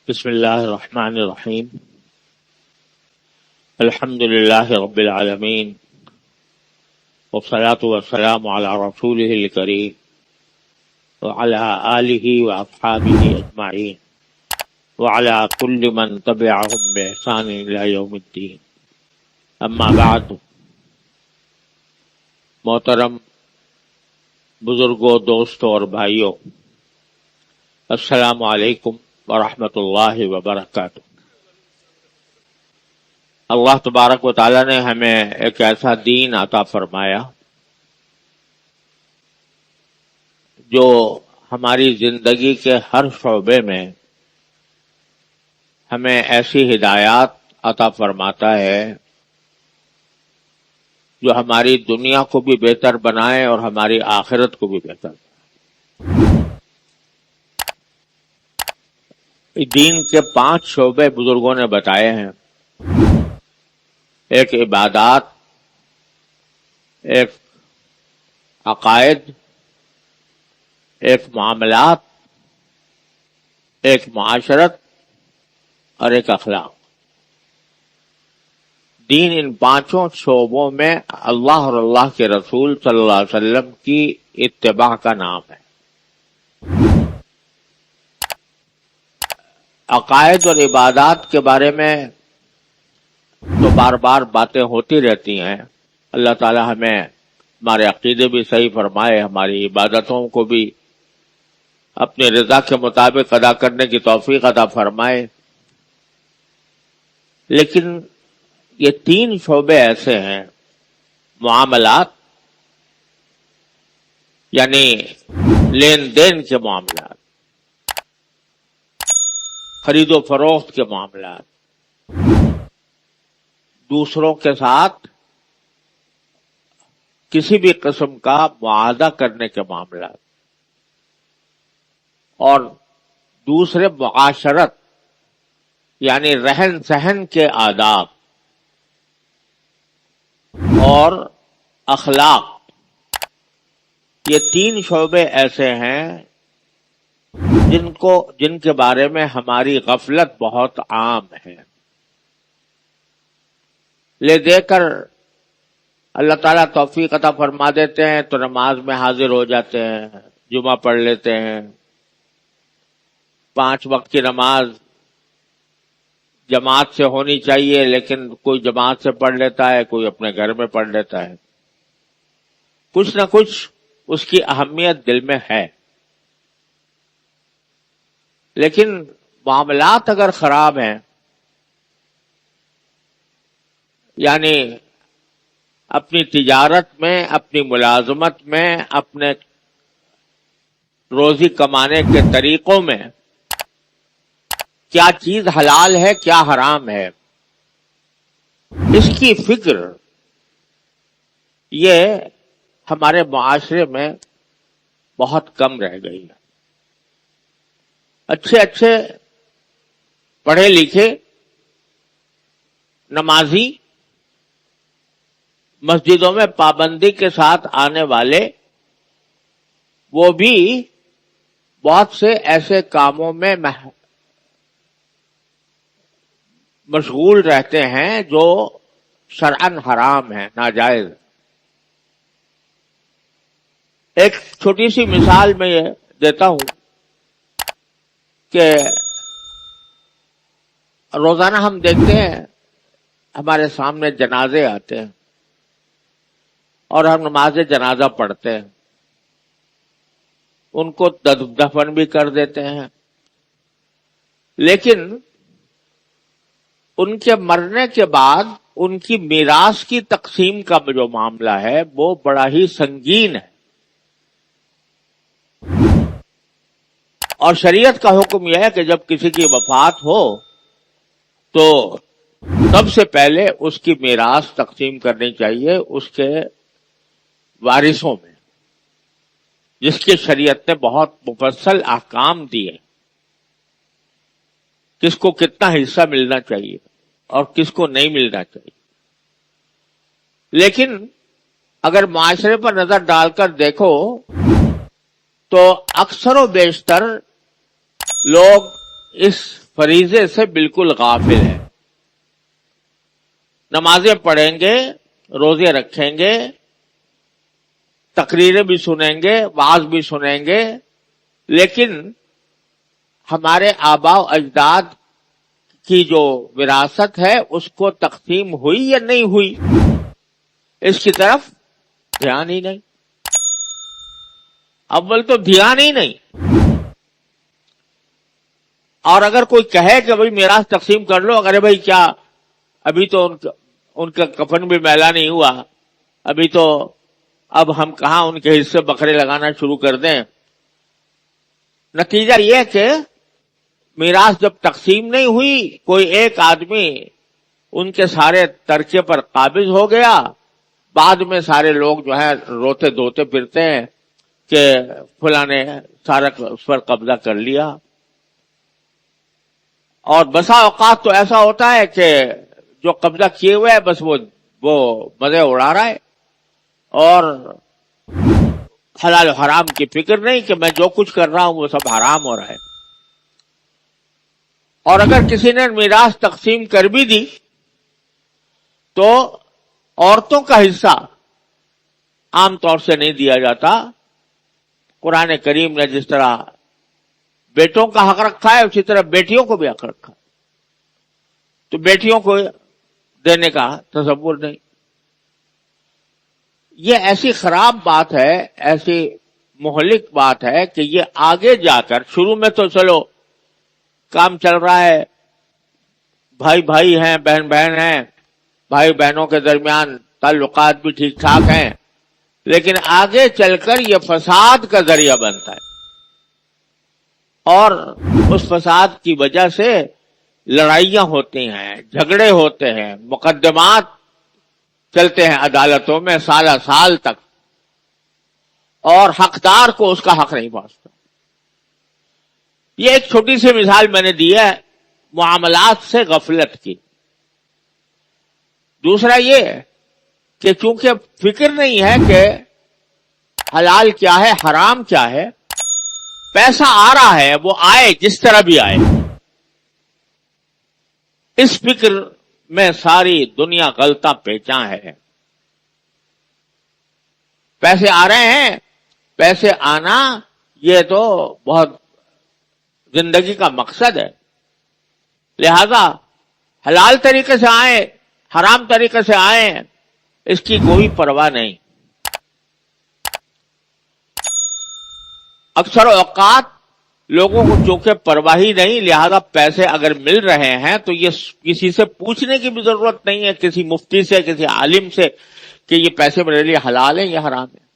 بسم اللہ الرحمن الرحیم الحمد للہ رب العالمین والصلاة والسلام علی رسولہ الکریم وعلی آلہ واصحابہ اجمعین وعلی کل من تبعہم بإحسان الی یوم الدین. اما بعد، محترم بزرگوں، دوستوں اور بھائیوں، السلام علیکم ورحمۃ اللہ وبرکاتہ. اللہ تبارک و تعالی نے ہمیں ایک ایسا دین عطا فرمایا جو ہماری زندگی کے ہر شعبے میں ہمیں ایسی ہدایات عطا فرماتا ہے جو ہماری دنیا کو بھی بہتر بنائے اور ہماری آخرت کو بھی بہتر بنائے. دین کے 5 شعبے بزرگوں نے بتائے ہیں. ایک عبادات، ایک عقائد، ایک معاملات، ایک معاشرت اور ایک اخلاق. دین ان 5 شعبوں میں اللہ اور اللہ کے رسول صلی اللہ علیہ وسلم کی اتباع کا نام ہے. عقائد اور عبادات کے بارے میں تو بار بار باتیں ہوتی رہتی ہیں. اللہ تعالی ہمیں ہمارے عقیدے بھی صحیح فرمائے، ہماری عبادتوں کو بھی اپنی رضا کے مطابق ادا کرنے کی توفیق عطا فرمائے. لیکن یہ 3 شعبے ایسے ہیں: معاملات یعنی لین دین کے معاملات، خرید و فروخت کے معاملات، دوسروں کے ساتھ کسی بھی قسم کا معاہدہ کرنے کے معاملات، اور دوسرے معاشرت یعنی رہن سہن کے آداب اور اخلاق. یہ 3 شعبے ایسے ہیں جن کے بارے میں ہماری غفلت بہت عام ہے. لے دے کر اللہ تعالیٰ توفیق عطا فرما دیتے ہیں تو نماز میں حاضر ہو جاتے ہیں، جمعہ پڑھ لیتے ہیں، 5 وقت کی نماز جماعت سے ہونی چاہیے لیکن کوئی جماعت سے پڑھ لیتا ہے، کوئی اپنے گھر میں پڑھ لیتا ہے. کچھ نہ کچھ اس کی اہمیت دل میں ہے. لیکن معاملات اگر خراب ہیں، یعنی اپنی تجارت میں، اپنی ملازمت میں، اپنے روزی کمانے کے طریقوں میں کیا چیز حلال ہے، کیا حرام ہے، اس کی فکر یہ ہمارے معاشرے میں بہت کم رہ گئی ہے. اچھے پڑھے لکھے نمازی، مسجدوں میں پابندی کے ساتھ آنے والے، وہ بھی بہت سے ایسے کاموں میں مشغول رہتے ہیں جو شرعاً حرام ہیں، ناجائز. ایک چھوٹی سی مثال میں یہ دیتا ہوں کہ روزانہ ہم دیکھتے ہیں ہمارے سامنے جنازے آتے ہیں اور ہم نماز جنازہ پڑھتے ہیں، ان کو دفن بھی کر دیتے ہیں. لیکن ان کے مرنے کے بعد ان کی میراث کی تقسیم کا جو معاملہ ہے وہ بڑا ہی سنگین ہے. اور شریعت کا حکم یہ ہے کہ جب کسی کی وفات ہو تو سب سے پہلے اس کی میراث تقسیم کرنی چاہیے اس کے وارثوں میں، جس کی شریعت نے بہت مفصل احکام دیے، کس کو کتنا حصہ ملنا چاہیے اور کس کو نہیں ملنا چاہیے. لیکن اگر معاشرے پر نظر ڈال کر دیکھو تو اکثر و بیشتر لوگ اس فریضے سے بالکل غافل ہے. نمازیں پڑھیں گے، روزے رکھیں گے، تقریریں بھی سنیں گے، وعظ بھی سنیں گے، لیکن ہمارے آباء و اجداد کی جو وراثت ہے اس کو تقسیم ہوئی یا نہیں ہوئی، اس کی طرف دھیان ہی نہیں. اول تو دھیان ہی نہیں. اور اگر کوئی کہے کہ بھئی میراث تقسیم کر لو، اگر بھئی کیا ابھی تو ان کا کفن بھی میلا نہیں ہوا، ابھی تو اب ہم کہاں ان کے حصے بکرے لگانا شروع کر دیں. نتیجہ یہ کہ میراث جب تقسیم نہیں ہوئی، کوئی ایک آدمی ان کے سارے ترکے پر قابض ہو گیا، بعد میں سارے لوگ جو ہے روتے دھوتے پھرتے ہیں کہ فلاں نے سارا اس پر قبضہ کر لیا. اور بسا اوقات تو ایسا ہوتا ہے کہ جو قبضہ کیے ہوئے ہے بس وہ مزے اڑا رہا ہے اور حلال و حرام کی فکر نہیں کہ میں جو کچھ کر رہا ہوں وہ سب حرام ہو رہا ہے. اور اگر کسی نے میراث تقسیم کر بھی دی تو عورتوں کا حصہ عام طور سے نہیں دیا جاتا. قرآن کریم نے جس طرح بیٹوں کا حق رکھا ہے اسی طرح بیٹیوں کو بھی حق رکھا ہے، تو بیٹیوں کو دینے کا تصور نہیں. یہ ایسی خراب بات ہے، ایسی مہلک بات ہے کہ یہ آگے جا کر، شروع میں تو چلو کام چل رہا ہے، بھائی بھائی ہیں، بہن بہن ہیں، بھائی بہنوں کے درمیان تعلقات بھی ٹھیک ٹھاک ہیں، لیکن آگے چل کر یہ فساد کا ذریعہ بنتا ہے اور اس فساد کی وجہ سے لڑائیاں ہوتی ہیں، جھگڑے ہوتے ہیں، مقدمات چلتے ہیں عدالتوں میں سالہ سال تک، اور حقدار کو اس کا حق نہیں پہنچتا. یہ ایک چھوٹی سی مثال میں نے دی ہے معاملات سے غفلت کی. دوسرا یہ کہ چونکہ فکر نہیں ہے کہ حلال کیا ہے حرام کیا ہے، پیسہ آ رہا ہے وہ آئے جس طرح بھی آئے، اس فکر میں ساری دنیا غلطہ پیچاں ہے. پیسے آ رہے ہیں، پیسے آنا یہ تو بہت زندگی کا مقصد ہے، لہذا حلال طریقے سے آئیں حرام طریقے سے آئیں اس کی کوئی پرواہ نہیں. اکثر اوقات لوگوں کو چونکہ پرواہی نہیں، لہذا پیسے اگر مل رہے ہیں تو یہ کسی سے پوچھنے کی بھی ضرورت نہیں ہے، کسی مفتی سے، کسی عالم سے، کہ یہ پیسے میرے لیے حلال ہیں یا حرام ہیں.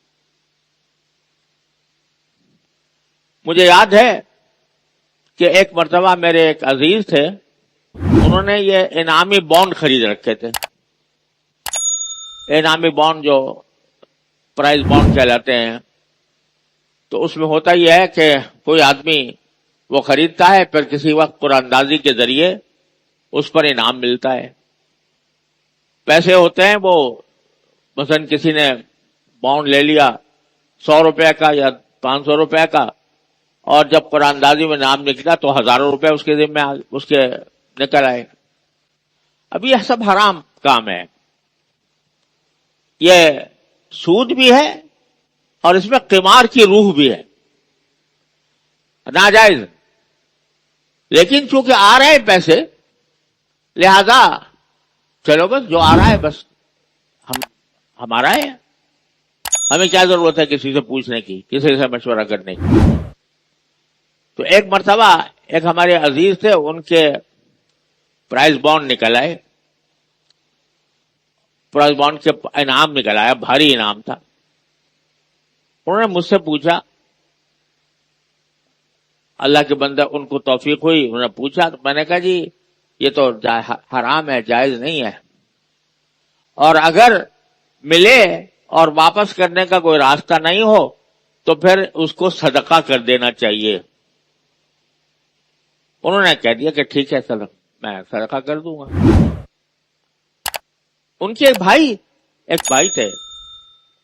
مجھے یاد ہے کہ ایک مرتبہ میرے ایک عزیز تھے، انہوں نے یہ انعامی بانڈ خرید رکھے تھے. انعامی بانڈ جو پرائز بانڈ کہلاتے ہیں، تو اس میں ہوتا یہ ہے کہ کوئی آدمی وہ خریدتا ہے، پھر کسی وقت قرآن اندازی کے ذریعے اس پر انعام ملتا ہے. پیسے ہوتے ہیں، وہ مثلا کسی نے بانڈ لے لیا 100 روپے کا یا 500 روپے کا، اور جب قرآن اندازی میں نام نکلا تو ہزاروں روپے اس کے ذمہ اس کے نکل آئے. اب یہ سب حرام کام ہے، یہ سود بھی ہے اور اس میں قمار کی روح بھی ہے، ناجائز. لیکن چونکہ آ رہے ہیں پیسے، لہذا چلو بس جو آ رہا ہے بس ہمارا ہے، ہمیں کیا ضرورت ہے کسی سے پوچھنے کی، کسی سے مشورہ کرنے کی. تو ایک مرتبہ ایک ہمارے عزیز تھے، ان کے پرائز بانڈ نکل آئے، پرائز بانڈ کے انعام نکل آیا، بھاری انعام تھا. انہوں نے مجھ سے پوچھا، اللہ کے بندہ ان کو توفیق ہوئی، انہوں نے پوچھا، تو میں نے کہا جی یہ تو حرام ہے، جائز نہیں ہے، اور اگر ملے اور واپس کرنے کا کوئی راستہ نہیں ہو تو پھر اس کو صدقہ کر دینا چاہیے. انہوں نے کہہ دیا کہ ٹھیک ہے میں صدقہ کر دوں گا. ان کے ایک بھائی تھے،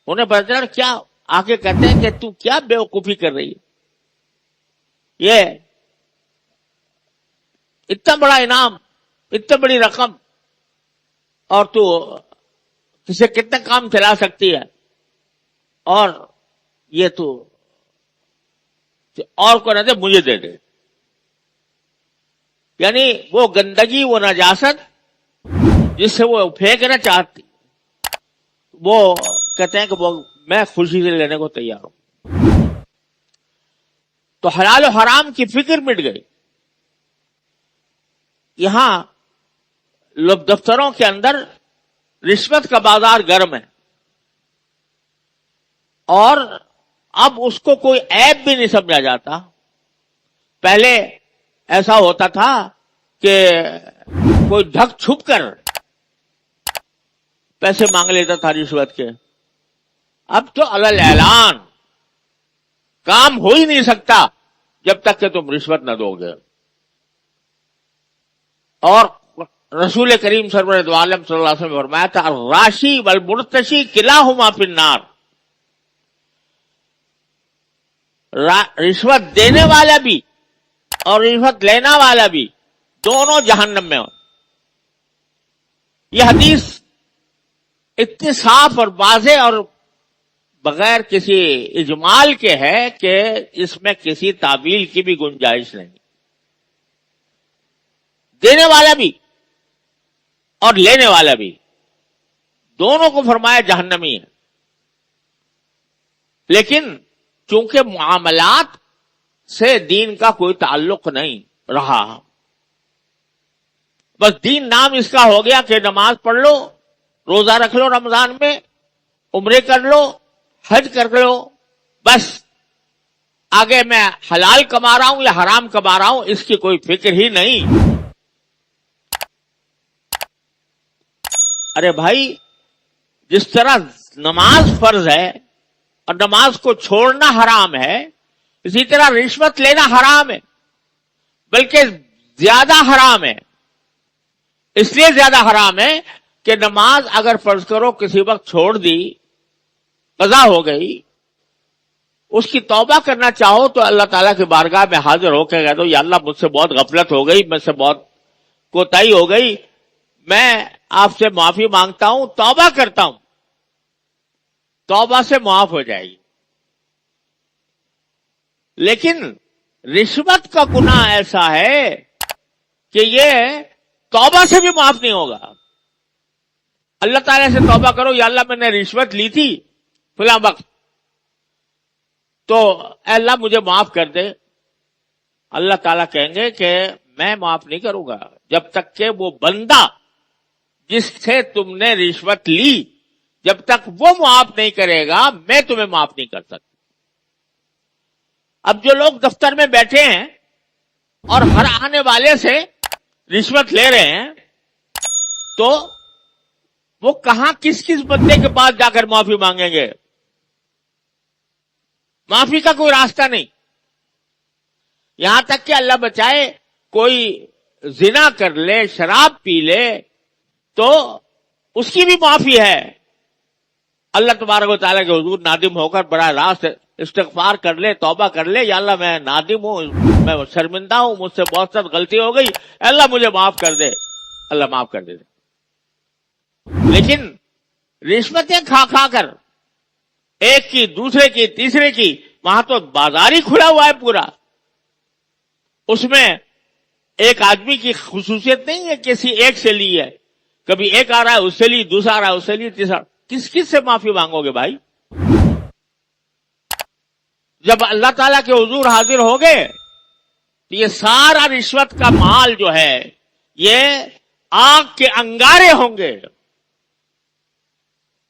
انہیں پتا چلا کیا آ کے کہتے ہیں کہ تو کیا بیوقوفی کر رہی ہے، یہ اتنا بڑا انعام، اتنا بڑی رقم، اور تو کسے کتنا کام چلا سکتی ہے، اور یہ تو اور کو نہ دے مجھے دے دے. یعنی وہ گندگی، وہ نجاست جس سے وہ پھینکنا چاہتی، وہ کہتے ہیں کہ وہ میں خوشی سے لینے کو تیار ہوں. تو حلال و حرام کی فکر مٹ گئی. یہاں لوگ دفتروں کے اندر رشوت کا بازار گرم ہے، اور اب اس کو کوئی عیب بھی نہیں سمجھا جاتا. پہلے ایسا ہوتا تھا کہ کوئی ڈھک چھپ کر پیسے مانگ لیتا تھا رشوت کے. اب تو علل اعلان کام ہو ہی نہیں سکتا جب تک کہ تم رشوت نہ دو گے. اور رسول کریم سرور دو عالم صلی اللہ علیہ وسلم نے فرمایا تھا الراشی والمرتشی کلاہما فی النار. رشوت دینے والا بھی اور رشوت لینا والا بھی دونوں جہنم میں ہو. یہ حدیث اتنی صاف اور واضح اور بغیر کسی اجمال کے ہے کہ اس میں کسی تعویل کی بھی گنجائش نہیں. دینے والا بھی اور لینے والا بھی دونوں کو فرمایا جہنمی ہے. لیکن چونکہ معاملات سے دین کا کوئی تعلق نہیں رہا، بس دین نام اس کا ہو گیا کہ نماز پڑھ لو، روزہ رکھ لو رمضان میں، عمرے کر لو، حج کر لو، بس آگے میں حلال کما رہا ہوں یا حرام کما رہا ہوں اس کی کوئی فکر ہی نہیں. ارے بھائی، جس طرح نماز فرض ہے اور نماز کو چھوڑنا حرام ہے، اسی طرح رشوت لینا حرام ہے، بلکہ زیادہ حرام ہے. اس لیے زیادہ حرام ہے کہ نماز اگر فرض کرو کسی وقت چھوڑ دی، قضا ہو گئی، اس کی توبہ کرنا چاہو تو اللہ تعالیٰ کی بارگاہ میں حاضر ہو کے کہہ دو یا اللہ مجھ سے بہت غفلت ہو گئی، مجھ سے بہت کوتاہی ہو گئی، میں آپ سے معافی مانگتا ہوں، توبہ کرتا ہوں. توبہ سے معاف ہو جائے گی. لیکن رشوت کا گناہ ایسا ہے کہ یہ توبہ سے بھی معاف نہیں ہوگا. اللہ تعالیٰ سے توبہ کرو یا اللہ میں نے رشوت لی تھی فلاں وقت، تو اے اللہ مجھے معاف کر دے. اللہ تعالیٰ کہیں گے کہ میں معاف نہیں کروں گا جب تک کہ وہ بندہ جس سے تم نے رشوت لی جب تک وہ معاف نہیں کرے گا میں تمہیں معاف نہیں کر سکتا. اب جو لوگ دفتر میں بیٹھے ہیں اور ہر آنے والے سے رشوت لے رہے ہیں، تو وہ کہاں کس کس بندے کے پاس جا کر معافی مانگیں گے؟ معافی کا کوئی راستہ نہیں. یہاں تک کہ اللہ بچائے کوئی زنا کر لے، شراب پی لے، تو اس کی بھی معافی ہے. اللہ تبارک و تعالیٰ کے حضور نادم ہو کر براہ راست استغفار کر لے، توبہ کر لے، یا اللہ میں نادم ہوں، میں شرمندہ ہوں، مجھ سے بہت سخت غلطی ہو گئی، اللہ مجھے معاف کر دے، اللہ معاف کر دے. لیکن رشوتیں کھا کھا کر ایک کی، دوسرے کی، تیسرے کی، وہاں تو بازار ہی کھلا ہوا ہے پورا. اس میں ایک آدمی کی خصوصیت نہیں ہے کسی ایک سے لی ہے، کبھی ایک آ رہا ہے اس سے لی، دوسرا آ رہا ہے اس سے لی، تیسرا. کس کس سے معافی مانگو گے بھائی؟ جب اللہ تعالیٰ کے حضور حاضر ہو گئے تو یہ سارا رشوت کا مال جو ہے یہ آگ کے انگارے ہوں گے.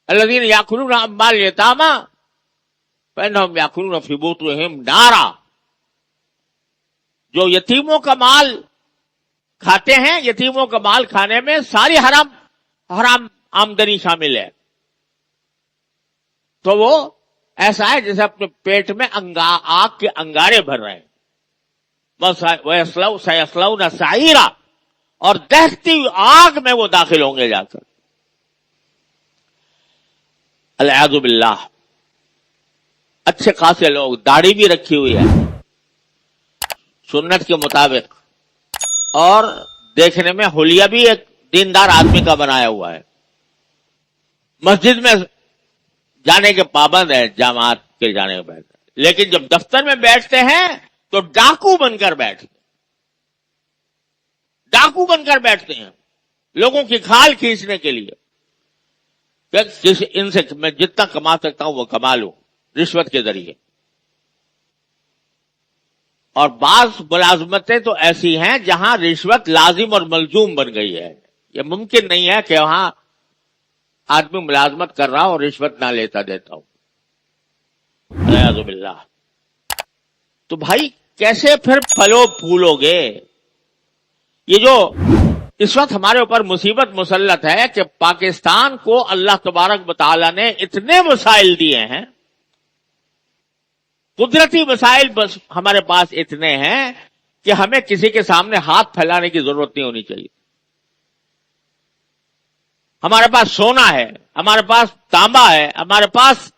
الذین یاکلون اموال الیتامی فانہم یاکلون فی بطونہم نارا. جو یتیموں کا مال کھاتے ہیں، یتیموں کا مال کھانے میں ساری حرام آمدنی شامل ہے، تو وہ ایسا ہے جیسے اپنے پیٹ میں آگ کے انگارے بھر رہے ہیں. سَيَصْلَوْنَ سَعِيرًا، اور دہتی ہوئی آگ میں وہ داخل ہوں گے جا کر. العیاذ باللہ. اچھے خاصے لوگ، داڑھی بھی رکھی ہوئی ہے سنت کے مطابق، اور دیکھنے میں حلیہ بھی ایک دیندار آدمی کا بنایا ہوا ہے، مسجد میں جانے کے پابند ہے، جماعت کے جانے کے بعد، لیکن جب دفتر میں بیٹھتے ہیں تو ڈاکو بن کر بیٹھتے ہیں، ڈاکو بن کر بیٹھتے ہیں لوگوں کی کھال کھینچنے کے لیے کہ ان سے میں جتنا کما سکتا ہوں وہ کما لوں رشوت کے ذریعے۔ اور بعض ملازمتیں تو ایسی ہیں جہاں رشوت لازم اور ملزوم بن گئی ہے، یہ ممکن نہیں ہے کہ وہاں آدمی ملازمت کر رہا ہو اور رشوت نہ لیتا دیتا ہوں، والعیاذ باللہ۔ تو بھائی کیسے پھر پھلو پھولو گے؟ یہ جو اس وقت ہمارے اوپر مصیبت مسلط ہے کہ پاکستان کو اللہ تبارک و تعالیٰ نے اتنے وسائل دیے ہیں، قدرتی وسائل بس ہمارے پاس اتنے ہیں کہ ہمیں کسی کے سامنے ہاتھ پھیلانے کی ضرورت نہیں ہونی چاہیے۔ ہمارے پاس سونا ہے، ہمارے پاس تانبا ہے، ہمارے پاس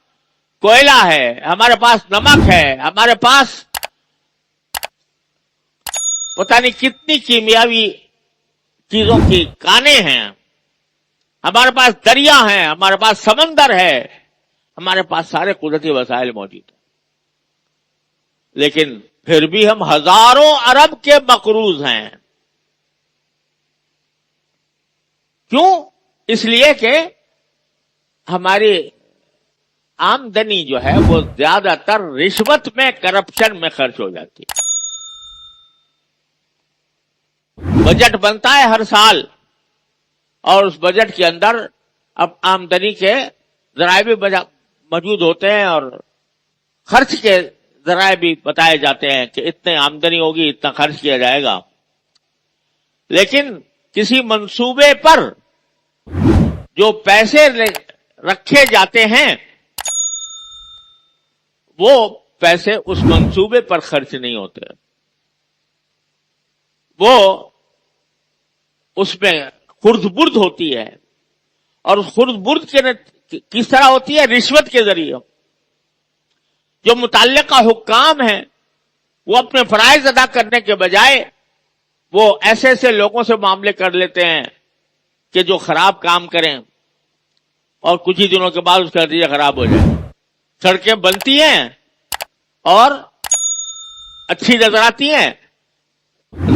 کوئلہ ہے، ہمارے پاس نمک ہے، ہمارے پاس پتہ نہیں کتنی کیمیاوی چیزوں کی کانیں ہیں، ہمارے پاس دریا ہیں، ہمارے پاس سمندر ہے، ہمارے پاس سارے قدرتی وسائل موجود ہیں، لیکن پھر بھی ہم ہزاروں ارب کے مقروض ہیں۔ کیوں؟ اس لیے کہ ہماری آمدنی جو ہے وہ زیادہ تر رشوت میں، کرپشن میں خرچ ہو جاتی ہے۔ بجٹ بنتا ہے ہر سال اور اس بجٹ کے اندر اب آمدنی کے ذرائع بھی موجود ہوتے ہیں اور خرچ کے ذرائع بھی بتائے جاتے ہیں کہ اتنے آمدنی ہوگی اتنا خرچ کیا جائے گا، لیکن کسی منصوبے پر جو پیسے رکھے جاتے ہیں وہ پیسے اس منصوبے پر خرچ نہیں ہوتے، وہ اس میں خرد برد ہوتی ہے، اور اس خرد برد کے کس طرح ہوتی ہے؟ رشوت کے ذریعے۔ جو متعلقہ حکام ہیں وہ اپنے فرائض ادا کرنے کے بجائے وہ ایسے ایسے لوگوں سے معاملے کر لیتے ہیں کہ جو خراب کام کریں اور کچھ ہی دنوں کے بعد اس کا نتیجہ خراب ہو جائے۔ سڑکیں بنتی ہیں اور اچھی نظر آتی ہیں،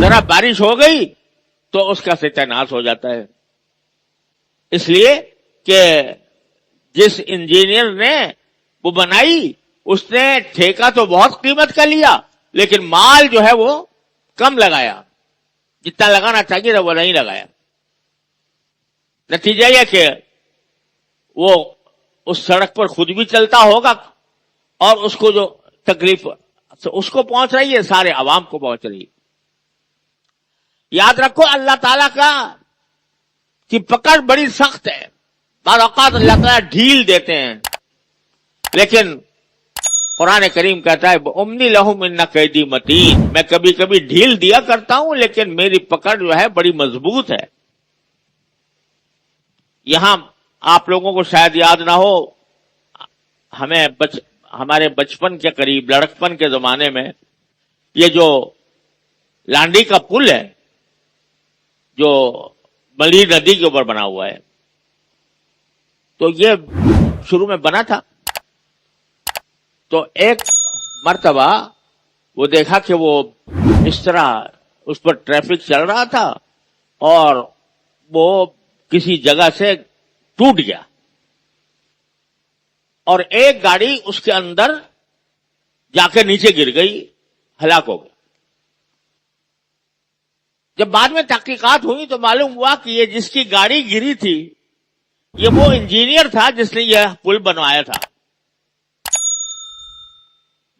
ذرا بارش ہو گئی تو اس کا ستیہ ناش ہو جاتا ہے، اس لیے کہ جس انجینئر نے وہ بنائی اس نے ٹھیکہ تو بہت قیمت کا لیا، لیکن مال جو ہے وہ کم لگایا، جتنا لگانا چاہیے تھا وہ نہیں لگایا۔ نتیجہ یہ کہ وہ اس سڑک پر خود بھی چلتا ہوگا اور اس کو جو تکلیف اس کو پہنچ رہی ہے سارے عوام کو پہنچ رہی ہے۔ یاد رکھو اللہ تعالیٰ کی پکڑ بڑی سخت ہے، بعض اوقات اللہ تعالیٰ ڈھیل دیتے ہیں، لیکن قرآن کریم کہتا ہے امنی لہم ان کیدی متین، میں کبھی کبھی ڈھیل دیا کرتا ہوں لیکن میری پکڑ جو ہے بڑی مضبوط ہے۔ یہاں آپ لوگوں کو شاید یاد نہ ہو، ہمارے بچپن کے قریب لڑکپن کے زمانے میں یہ جو لانڈی کا پل ہے جو ملی ندی کے اوپر بنا ہوا ہے، تو یہ شروع میں بنا تھا، تو ایک مرتبہ وہ دیکھا کہ وہ اس طرح اس پر ٹریفک چل رہا تھا اور وہ کسی جگہ سے ٹوٹ گیا اور ایک گاڑی اس کے اندر جا کے نیچے گر گئی، ہلاک ہو گئی۔ جب بعد میں تحقیقات ہوئی تو معلوم ہوا کہ یہ جس کی گاڑی گری تھی یہ وہ انجینئر تھا جس نے یہ پل بنوایا تھا،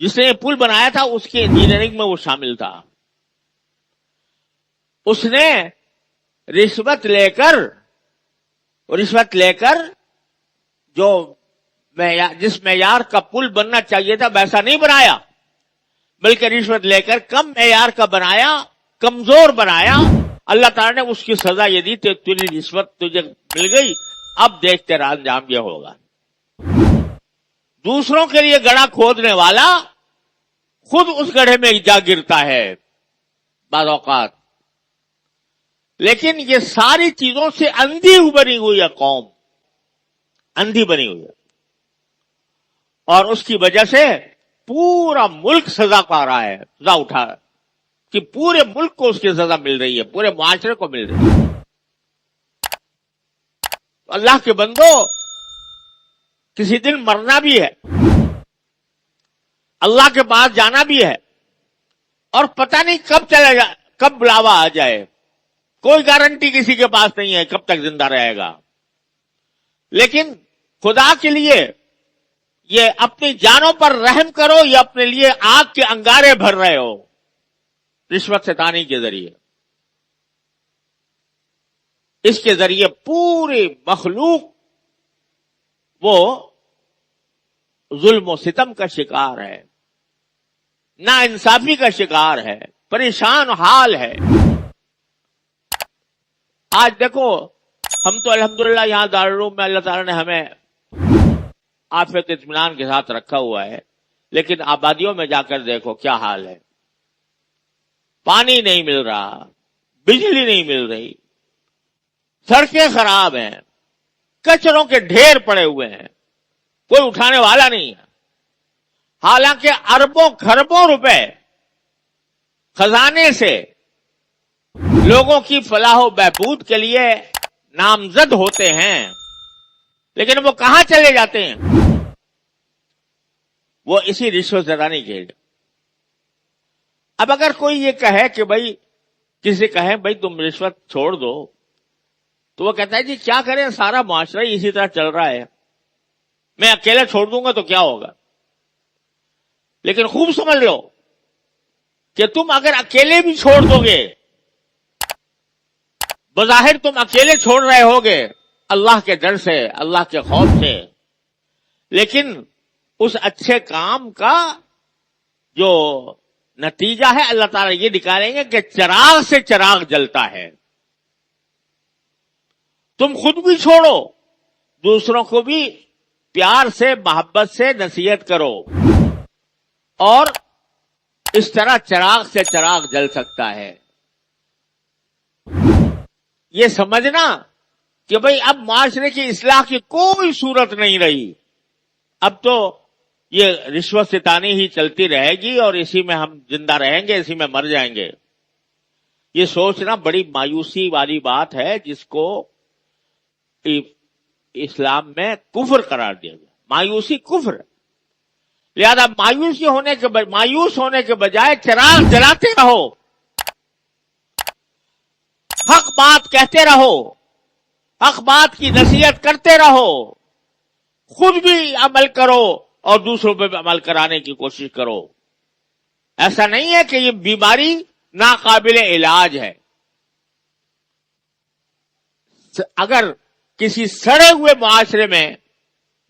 جس نے یہ پل بنایا تھا اس کی انجینئرنگ میں وہ شامل تھا۔ اس نے رشوت لے کر جو جس معیار کا پل بننا چاہیے تھا ویسا نہیں بنایا، بلکہ رشوت لے کر کم معیار کا بنایا، کمزور بنایا۔ اللہ تعالیٰ نے اس کی سزا یہ دی کہ تیری رشوت تجھے مل گئی، اب دیکھ تیرا انجام یہ ہوگا۔ دوسروں کے لیے گڑھا کھودنے والا خود اس گڑھے میں جا گرتا ہے بعض اوقات، لیکن یہ ساری چیزوں سے اندھی بنی ہوئی ہے قوم، اندھی بنی ہوئی ہے، اور اس کی وجہ سے پورا ملک سزا پا رہا ہے، سزا اٹھا کہ پورے ملک کو اس کی سزا مل رہی ہے، پورے معاشرے کو مل رہی ہے۔ اللہ کے بندو، کسی دن مرنا بھی ہے، اللہ کے پاس جانا بھی ہے، اور پتہ نہیں کب کب بلاوا آ جائے، کوئی گارنٹی کسی کے پاس نہیں ہے کب تک زندہ رہے گا۔ لیکن خدا کے لیے یہ اپنی جانوں پر رحم کرو یا اپنے لیے آگ کے انگارے بھر رہے ہو رشوت ستانی کے ذریعے؟ اس کے ذریعے پوری مخلوق وہ ظلم و ستم کا شکار ہے، نا انصافی کا شکار ہے، پریشان حال ہے۔ آج دیکھو، ہم تو الحمدللہ یہاں دارالعلوم میں اللہ تعالیٰ نے ہمیں عافیت اطمینان کے ساتھ رکھا ہوا ہے، لیکن آبادیوں میں جا کر دیکھو کیا حال ہے۔ پانی نہیں مل رہا، بجلی نہیں مل رہی، سڑکیں خراب ہیں، کچروں کے ڈھیر پڑے ہوئے ہیں، کوئی اٹھانے والا نہیں ہے۔ حالانکہ اربوں خربوں روپے خزانے سے لوگوں کی فلاح و بہبود کے لیے نامزد ہوتے ہیں، لیکن وہ کہاں چلے جاتے ہیں؟ وہ اسی رشوت ستانی کے لیے۔ اب اگر کوئی یہ کہے کہ بھائی، کسی کہے بھائی تم رشوت چھوڑ دو، تو وہ کہتا ہے جی کیا کریں، سارا معاشرہ ہی اسی طرح چل رہا ہے، میں اکیلے چھوڑ دوں گا تو کیا ہوگا؟ لیکن خوب سمجھ لو کہ تم اگر اکیلے بھی چھوڑ دو گے، بظاہر تم اکیلے چھوڑ رہے ہوگے اللہ کے ڈر سے، اللہ کے خوف سے، لیکن اس اچھے کام کا جو نتیجہ ہے اللہ تعالیٰ یہ نکالیں گے کہ چراغ سے چراغ جلتا ہے۔ تم خود بھی چھوڑو، دوسروں کو بھی پیار سے، محبت سے نصیحت کرو، اور اس طرح چراغ سے چراغ جل سکتا ہے۔ یہ سمجھنا کہ بھئی اب معاشرے کی اصلاح کی کوئی صورت نہیں رہی، اب تو یہ رشوت ستانی ہی چلتی رہے گی اور اسی میں ہم زندہ رہیں گے، اسی میں مر جائیں گے، یہ سوچنا بڑی مایوسی والی بات ہے، جس کو اسلام میں کفر قرار دیا گیا۔ مایوسی کفر، لہذا مایوس ہونے کے بجائے چراغ جلاتے رہو، حق بات کہتے رہو، حق بات کی نصیحت کرتے رہو، خود بھی عمل کرو اور دوسروں پہ بھی عمل کرانے کی کوشش کرو۔ ایسا نہیں ہے کہ یہ بیماری ناقابل علاج ہے۔ اگر کسی سڑے ہوئے معاشرے میں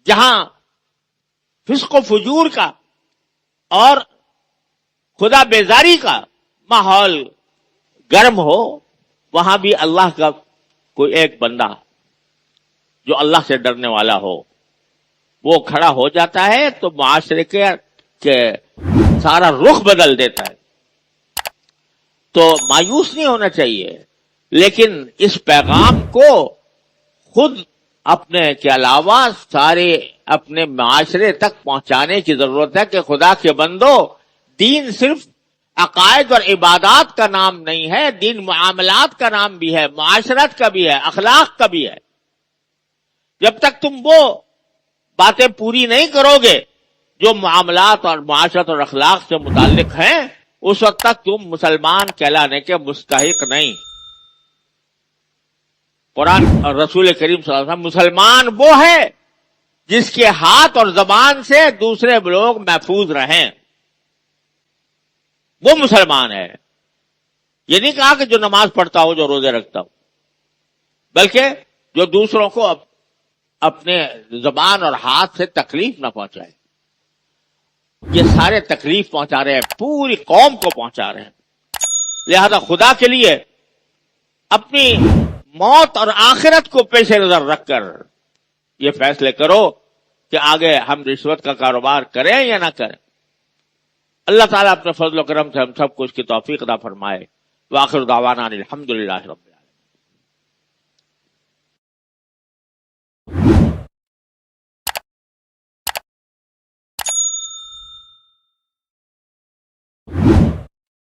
جہاں فسق و فجور کا اور خدا بیزاری کا ماحول گرم ہو، وہاں بھی اللہ کا کوئی ایک بندہ جو اللہ سے ڈرنے والا ہو وہ کھڑا ہو جاتا ہے تو معاشرے کے سارا رخ بدل دیتا ہے۔ تو مایوس نہیں ہونا چاہیے، لیکن اس پیغام کو خود اپنے کے علاوہ سارے اپنے معاشرے تک پہنچانے کی ضرورت ہے کہ خدا کے بندو، دین صرف عقائد اور عبادات کا نام نہیں ہے، دین معاملات کا نام بھی ہے، معاشرت کا بھی ہے، اخلاق کا بھی ہے۔ جب تک تم وہ باتیں پوری نہیں کرو گے جو معاملات اور معاشرت اور اخلاق سے متعلق ہیں، اس وقت تک تم مسلمان کہلانے کے مستحق نہیں۔ قرآن اور رسول کریم صلی اللہ علیہ وسلم، مسلمان وہ ہے جس کے ہاتھ اور زبان سے دوسرے لوگ محفوظ رہیں، وہ مسلمان ہے۔ یہ نہیں کہا کہ جو نماز پڑھتا ہو، جو روزے رکھتا ہو، بلکہ جو دوسروں کو اپنے زبان اور ہاتھ سے تکلیف نہ پہنچائے۔ یہ سارے تکلیف پہنچا رہے ہیں، پوری قوم کو پہنچا رہے ہیں۔ لہذا خدا کے لیے اپنی موت اور آخرت کو پیش نظر رکھ کر یہ فیصلے کرو کہ آگے ہم رشوت کا کاروبار کریں یا نہ کریں۔ اللہ تعالیٰ اپنے فضل و کرم سے ہم سب کو اس کی توفیق عطا فرمائے۔ وآخر دعوانا الحمدللہ رب العالمین۔